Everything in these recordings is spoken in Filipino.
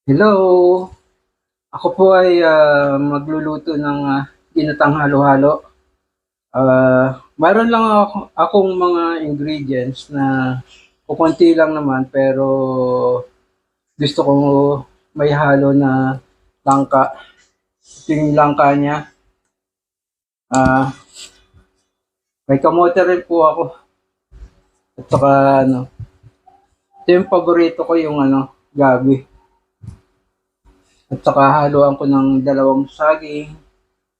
Hello, ako po ay magluluto ng ginatang halo-halo. Mayroon lang akong mga ingredients na kukunti lang naman pero gusto ko may halo na langka. Ito yung langka niya. Ah, may kamote rin po ako. At saka ito yung paborito ko yung gabi. At saka haluan ko ng dalawang saging.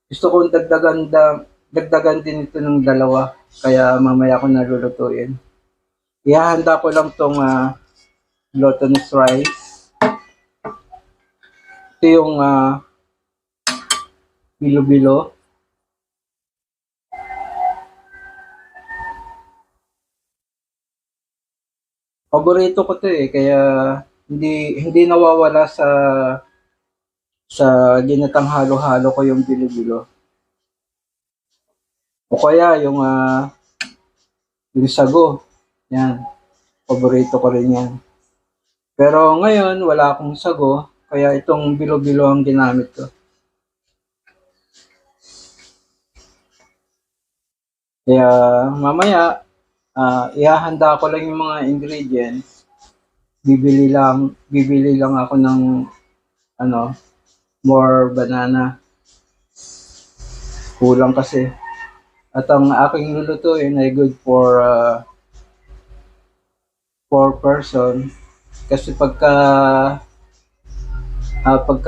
Gusto kong dagdagan din ito ng dalawa. Kaya mamaya ko nalulutuin. Ihahanda ko lang tong glutinous rice. Ito yung bilo-bilo. Paborito ko to kaya hindi nawawala sa ginatang halo-halo ko yung bilo-bilo. O kaya yung sago. Yan, paborito ko rin yan. Pero ngayon wala akong sago, kaya itong bilo-bilo ang ginamit ko. Kaya mamaya ihahanda ko lang yung mga ingredients. Bibili lang ako ng ano, more banana. Kulang kasi. At ang aking lulutuin ay good for 4 person. Kasi pagka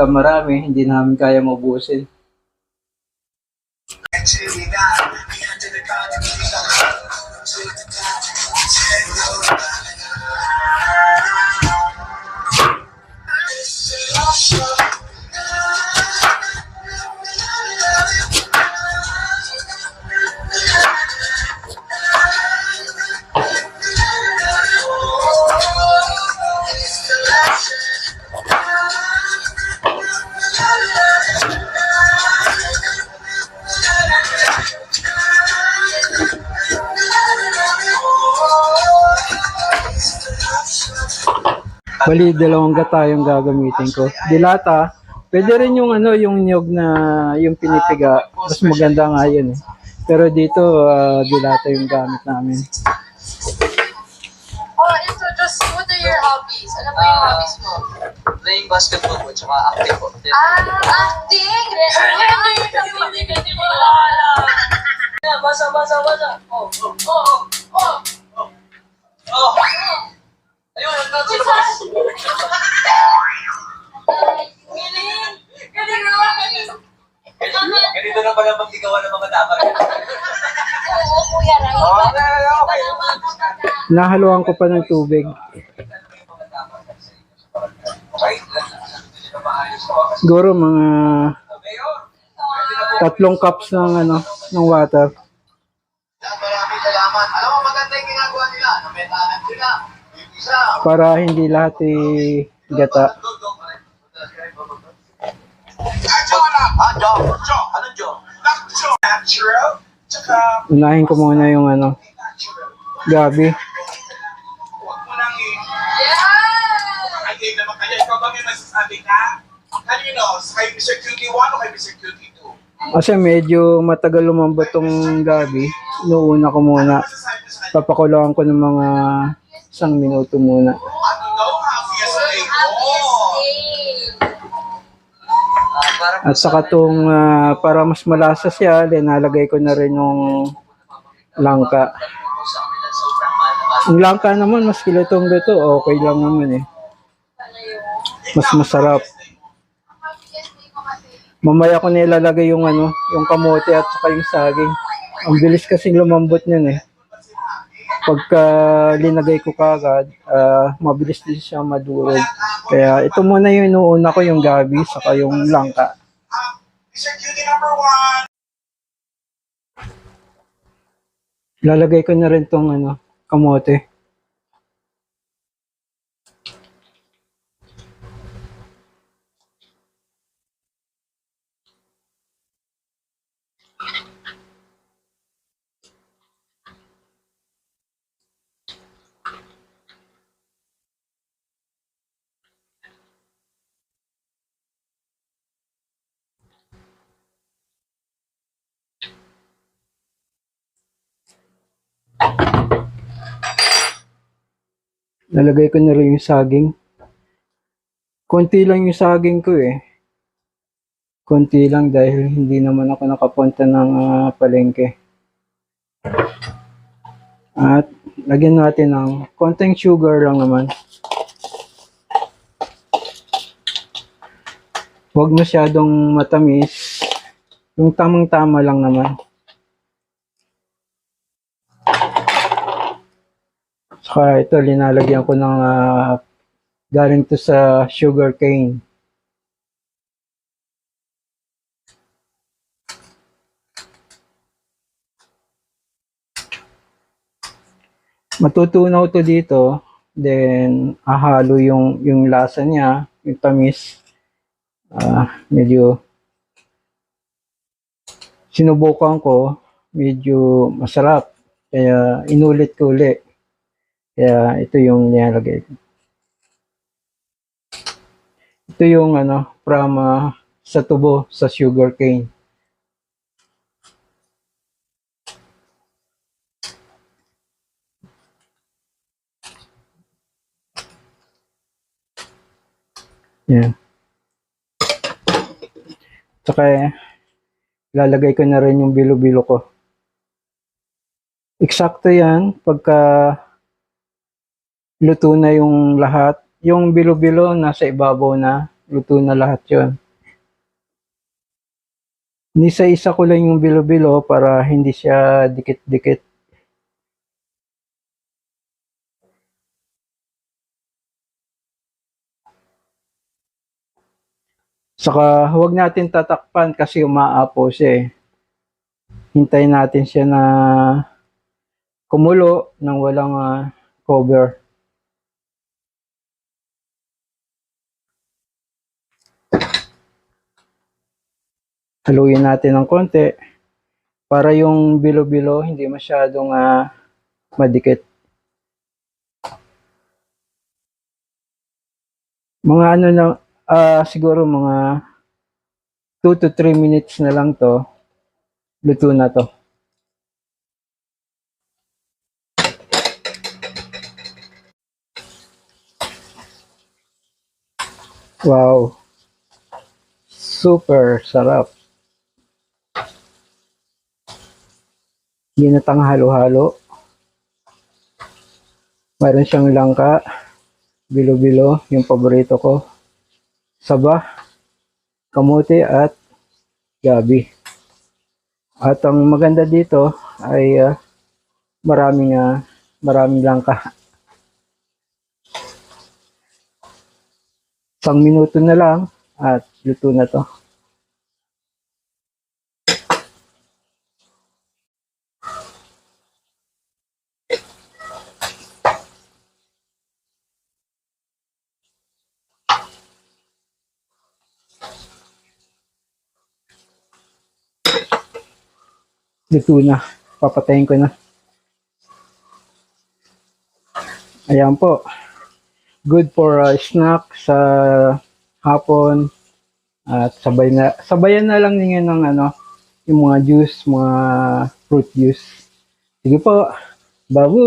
marami, hindi namin kaya mabusin. Bali, dalawang gata yung gagamitin ko. Dilata, pwede rin yung yung niyog na yung pinipiga. Mas maganda nga yun eh. Pero dito, dilata yung gamit namin. Oh, ito, just what are your hobbies? Ano ba yung hobbies mo? Playing basketball po, tsaka acting po. Acting! Hindi mo alam. Basa. Oh. Ayun, nagtatapos. Galing! Galing naman! Ganito na pala magligawan ng mga dapat. Oo, Kuya Ray. Okay. Nahaluan ko pa ng tubig. Siguro mga 3 cups ng water. Maraming salamat. Alam mo, maganda yung ginagawa nila. Nametanan sila. Para hindi lahat gata. Unahin ko muna yung gabi. Yeah! Ay, naman kanya. Ikaw ba may masasabi ka? Kanino? Kay Mr. QT1 o kay Mr. QT2? Kasi medyo matagal lumambot tong gabi. Inuuna ko muna. Papakuluan ko ng mga 1 minuto muna. Ano daw? Happiest day mo? At saka itong para mas malasa siya, linalagay ko na rin yung langka. Ang langka naman, mas kilitong-luto, okay lang naman eh. Mas masarap. Mamaya ko na ilalagay yung yung kamote at saka yung saging. Ang bilis kasi lumambot niyan eh. Pagka linagay ko kagad, mabilis din siya madurog. Kaya ito muna yung inuuna ko, yung gabi saka yung langka. Mr. QT number 1. Lalagay ko na rin tong kamote. Nalagay ko na rin yung saging. Konti lang yung saging ko eh. Konti lang dahil hindi naman ako nakapunta ng palengke. At lagyan natin ng konting sugar lang naman. Huwag masyadong matamis. Yung tamang-tama lang naman. Saka ito, linalagyan ko ng galing to sa sugar cane. Matutunaw to dito, then ahalo yung lasa niya, yung tamis. Medyo sinubukan ko, medyo masarap. Kaya inulit ko ulit. Kaya ito yung nilalagay ko. Ito yung from sa tubo sa sugar cane. Yan. Saka lalagay ko na rin yung bilo-bilo ko. Eksakto yan pagka luto na yung lahat. Yung bilo-bilo nasa ibabaw na. Luto na lahat yun. Nisa-isa ko lang yung bilo-bilo para hindi siya dikit-dikit. Saka huwag natin tatakpan kasi umaapo siya eh. Hintayin natin siya na kumulo nang walang cover. Haluin natin ng konti para yung bilo-bilo hindi masyadong madikit. Mga siguro mga 2 to 3 minutes na lang to. Luto na to. Wow. Super sarap. Ginatang halo-halo. Mayroon siyang langka, bilo-bilo, yung paborito ko. Saba, kamote at gabi. At ang maganda dito ay maraming langka. 1 minuto na lang at luto na to. Luto na. Papatayin ko na. Ayan po. Good for snack sa hapon. At sabayan na lang ninyo ng yung mga juice, mga fruit juice. Sige po. Babu!